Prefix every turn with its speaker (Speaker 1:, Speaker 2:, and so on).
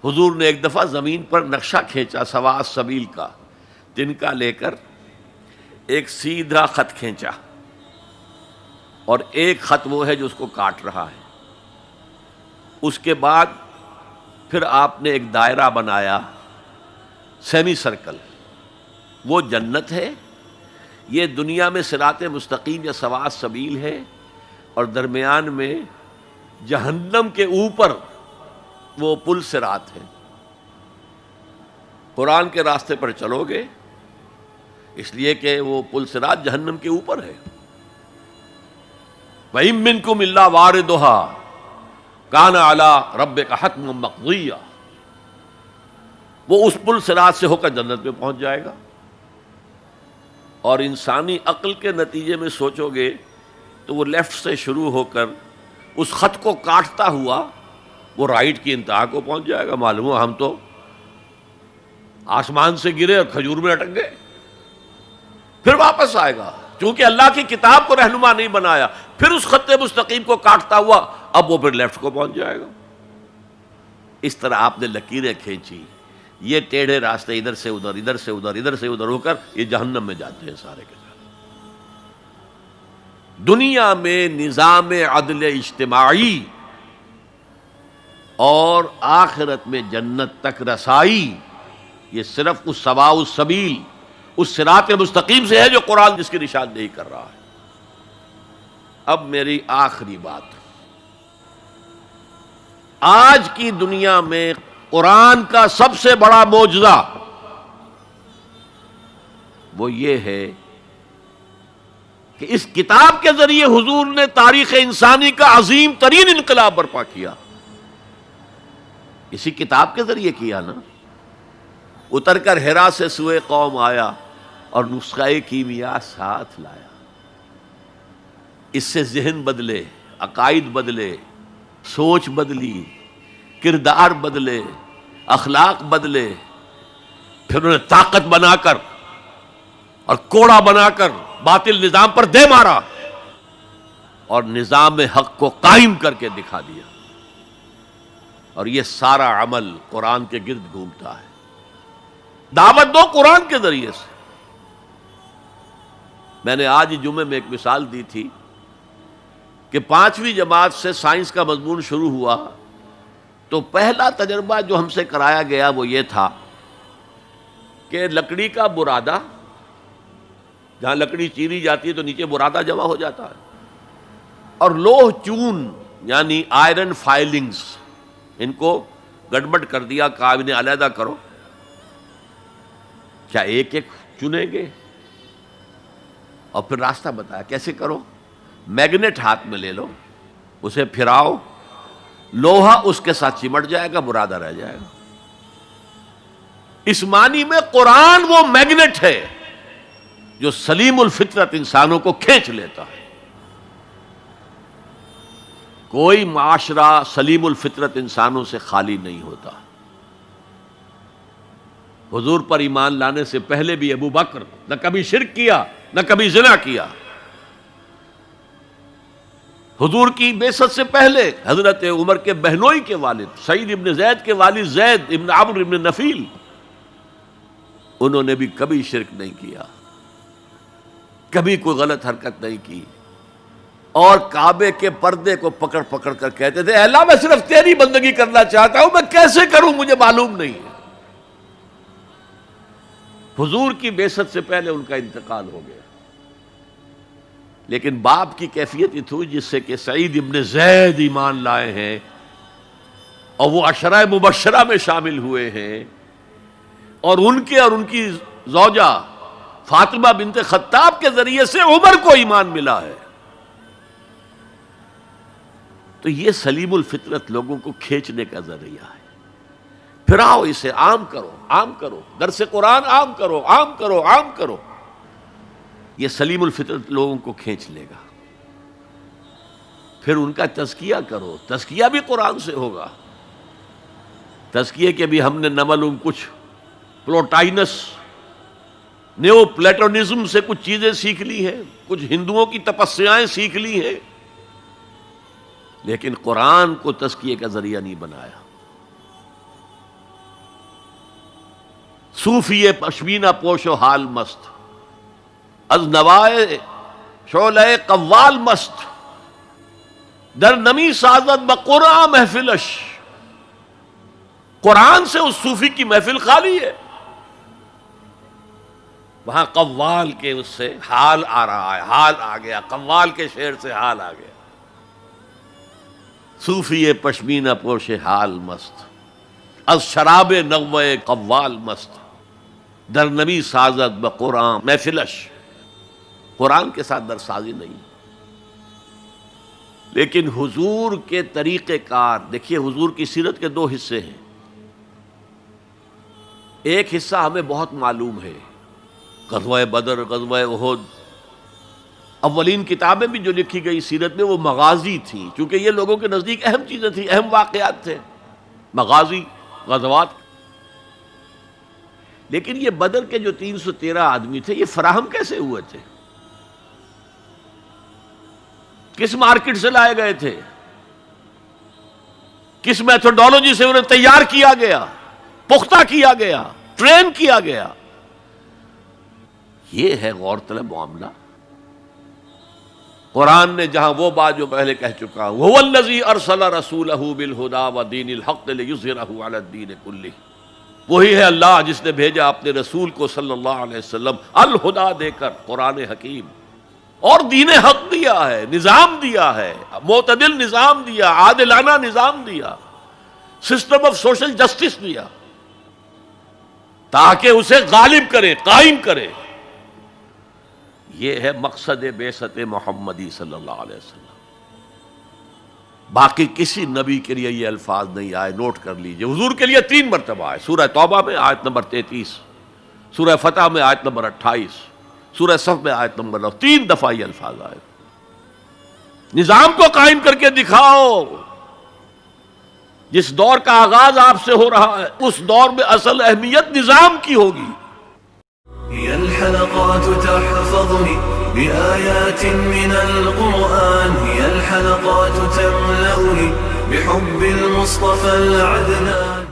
Speaker 1: حضور نے ایک دفعہ زمین پر نقشہ کھینچا سوا السبیل کا، تنکا لے کر ایک سیدھا خط کھینچا، اور ایک خط وہ ہے جو اس کو کاٹ رہا ہے۔ اس کے بعد پھر آپ نے ایک دائرہ بنایا، سیمی سرکل، وہ جنت ہے، یہ دنیا میں صراط مستقیم یا سواء السبیل ہے، اور درمیان میں جہنم کے اوپر وہ پل صراط ہے۔ قرآن کے راستے پر چلو گے اس لیے کہ وہ پل صراط جہنم کے اوپر ہے۔ وَإِن مِّنكُمْ إِلَّا وَارِدُهَا كَانَ عَلَىٰ رَبِّكَ حَتْمًا مَّقْضِيًّا، وہ اس پل صراط سے ہو کر جنت میں پہنچ جائے گا۔ اور انسانی عقل کے نتیجے میں سوچو گے تو وہ لیفٹ سے شروع ہو کر اس خط کو کاٹتا ہوا وہ رائٹ کی انتہا کو پہنچ جائے گا۔ معلوم ہو ہم تو آسمان سے گرے اور کھجور میں اٹک گئے، پھر واپس آئے گا، چونکہ اللہ کی کتاب کو رہنما نہیں بنایا، پھر اس خط مستقیم کو کاٹتا ہوا اب وہ پھر لیفٹ کو پہنچ جائے گا۔ اس طرح آپ نے لکیریں کھینچی، یہ ٹیڑھے راستے ادھر سے ادھر، ادھر سے ادھر، ادھر سے ادھر ہو کر یہ جہنم میں جاتے ہیں سارے کے سارے۔ دنیا میں نظام عدل اجتماعی اور آخرت میں جنت تک رسائی، یہ صرف اس سواء السبیل، اس صراط مستقیم سے ہے جو قرآن جس کی نشاندہی کر رہا ہے۔ اب میری آخری بات، آج کی دنیا میں قرآن کا سب سے بڑا معجزہ وہ یہ ہے کہ اس کتاب کے ذریعے حضور نے تاریخ انسانی کا عظیم ترین انقلاب برپا کیا۔ اسی کتاب کے ذریعے کیا نا، اتر کر حرا سے سوئے قوم آیا اور نسخہ کیمیا ساتھ لایا۔ اس سے ذہن بدلے، عقائد بدلے، سوچ بدلی، کردار بدلے، اخلاق بدلے، پھر انہیں طاقت بنا کر اور کوڑا بنا کر باطل نظام پر دے مارا اور نظام حق کو قائم کر کے دکھا دیا۔ اور یہ سارا عمل قرآن کے گرد گھومتا ہے۔ دعوت دو قرآن کے ذریعے سے۔ میں نے آج جمعے میں ایک مثال دی تھی کہ 5ویں جماعت سے سائنس کا مضمون شروع ہوا تو پہلا تجربہ جو ہم سے کرایا گیا وہ یہ تھا کہ لکڑی کا برادہ، جہاں لکڑی چیری جاتی ہے تو نیچے برادہ جمع ہو جاتا ہے، اور لوہ چون یعنی آئرن فائلنگز، ان کو گڑبڑ کر دیا، کہا انہیں علیحدہ کرو۔ کیا ایک ایک چنیں گے؟ اور پھر راستہ بتایا کیسے کرو۔ میگنیٹ ہاتھ میں لے لو، اسے پھراؤ، لوہا اس کے ساتھ چمٹ جائے گا، برادہ رہ جائے گا۔ اس معنی میں قرآن وہ میگنیٹ ہے جو سلیم الفطرت انسانوں کو کھینچ لیتا ہے۔ کوئی معاشرہ سلیم الفطرت انسانوں سے خالی نہیں ہوتا۔ حضور پر ایمان لانے سے پہلے بھی ابو بکر نہ کبھی شرک کیا، نہ کبھی زنا کیا۔ حضور کی بعثت سے پہلے حضرت عمر کے بہنوئی کے والد سعید ابن زید کے والد زید ابن عمرو ابن نفیل، انہوں نے بھی کبھی شرک نہیں کیا، کبھی کوئی غلط حرکت نہیں کی، اور کعبے کے پردے کو پکڑ پکڑ کر کہتے تھے اے اللہ میں صرف تیری بندگی کرنا چاہتا ہوں، میں کیسے کروں مجھے معلوم نہیں ہے۔ حضور کی بعثت سے پہلے ان کا انتقال ہو گیا، لیکن باپ کی کیفیت یہ تھی جس سے کہ سعید ابن زید ایمان لائے ہیں اور وہ عشرہ مبشرہ میں شامل ہوئے ہیں، اور ان کی زوجہ فاطمہ بنت خطاب کے ذریعے سے عمر کو ایمان ملا ہے۔ تو یہ سلیم الفطرت لوگوں کو کھینچنے کا ذریعہ ہے۔ پھراؤ اسے، عام کرو، عام کرو، درس قرآن عام کرو، عام کرو، عام کرو، یہ سلیم الفطرت لوگوں کو کھینچ لے گا۔ پھر ان کا تزکیہ کرو، تزکیہ بھی قرآن سے ہوگا۔ تزکیے کے بھی ہم نے نمل کچھ پلوٹائنس نیو پلیٹونزم سے کچھ چیزیں سیکھ لی ہیں، کچھ ہندوؤں کی تپسیائیں سیکھ لی ہیں، لیکن قرآن کو تزکیے کا ذریعہ نہیں بنایا۔ صوفی پشمینہ پوش و حال مست، از نوائے شعلہ قوال مست، در نمی سازد بقرآن محفلش. قرآن سے اس صوفی کی محفل خالی ہے، وہاں قوال کے اس سے حال آ رہا ہے، حال آ گیا، قوال کے شعر سے حال آ گیا. صوفی پشمینہ پوش حال مست، از شراب نغمہ قوال مست، در نبی سازد بقرآن محفلش. قرآن کے ساتھ در سازی نہیں. لیکن حضور کے طریقہ کار دیکھیے، حضور کی سیرت کے دو حصے ہیں. ایک حصہ ہمیں بہت معلوم ہے، غزوہ بدر، غزوہ احد. اولین کتابیں بھی جو لکھی گئی سیرت میں وہ مغازی تھیں، چونکہ یہ لوگوں کے نزدیک اہم چیزیں تھیں، اہم واقعات تھے، مغازی، غزوات. لیکن یہ بدر کے جو 313 آدمی تھے، یہ فراہم کیسے ہوئے تھے؟ کس مارکیٹ سے لائے گئے تھے؟ کس میتھڈالوجی سے انہیں تیار کیا گیا، پختہ کیا گیا، ٹرین کیا گیا؟ یہ ہے غور طلب معاملہ. قرآن نے جہاں وہ بات جو پہلے کہہ چکا ہوں، هو الذی ارسل رسولہ بالہدی ودین الحق لیظہرہ علی الدین کلہ، وہی ہے اللہ جس نے بھیجا اپنے رسول کو صلی اللہ علیہ وسلم الہدا دے کر، قرآن حکیم اور دین حق دیا ہے، نظام دیا ہے، معتدل نظام دیا، عادلانہ نظام دیا، سسٹم آف سوشل جسٹس دیا، تاکہ اسے غالب کرے، قائم کرے. یہ ہے مقصد بعثت محمدی صلی اللہ علیہ وسلم. باقی کسی نبی کے لیے یہ الفاظ نہیں آئے، نوٹ کر لیجئے. حضور کے لیے 3 مرتبہ آئے، سورہ توبہ میں آیت نمبر 33، سورہ فتح میں آیت نمبر 28، سورہ صف میں آیت نمبر 9، 3 دفعہ یہ الفاظ آئے. نظام کو قائم کر کے دکھاؤ. جس دور کا آغاز آپ سے ہو رہا ہے، اس دور میں اصل اہمیت نظام کی ہوگی.
Speaker 2: هي الحلقات تحفظني بآيات من القرآن، هي الحلقات تملأني بحب المصطفى العدنان.